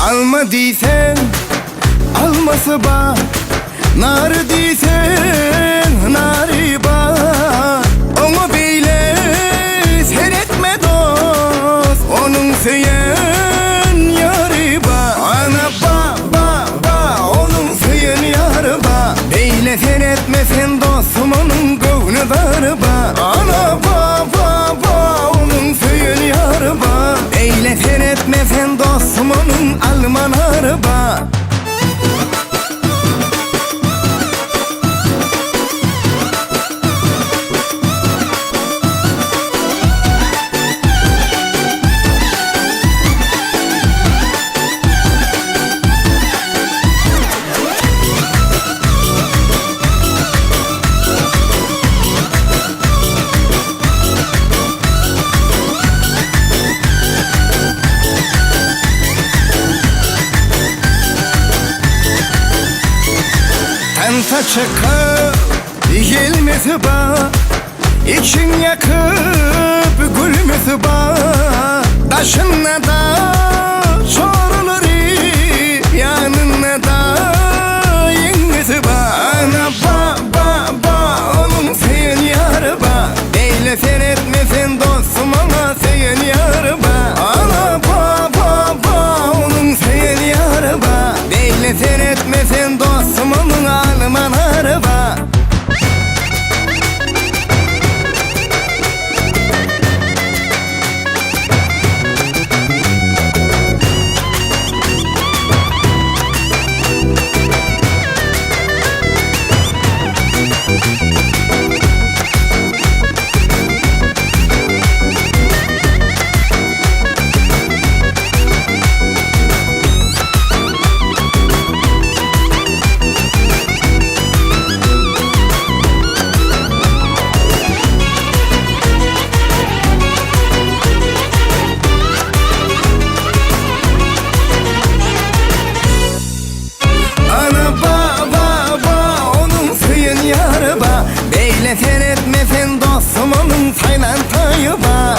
Alma diysen alması ba, nar diysen nari ba. Onu bile seyretme dost, onun söyleyen yarı ba. Ana ba, onun söyleyen yarı ba. Beyle seyretmesen dostum onun gönlü darı ba. Ana ba, onun söyleyen yarı ba. Beyle seyretmesen dostum onun alman araba. Tansa çıkıp gelmesi ba, için yakıp gülmesi ba. Taşınla da çorulur, yanına da yengesi ba. Ana ba, onun seyin yarı ba. Beyle seyretmesen dostum ama seyin yarı ba. Ana ba, onun seyin yarı ba. Beyle seyretmesen dostum onun alman araba. Beyle seyretmesen dostum onun saylan tayı ba.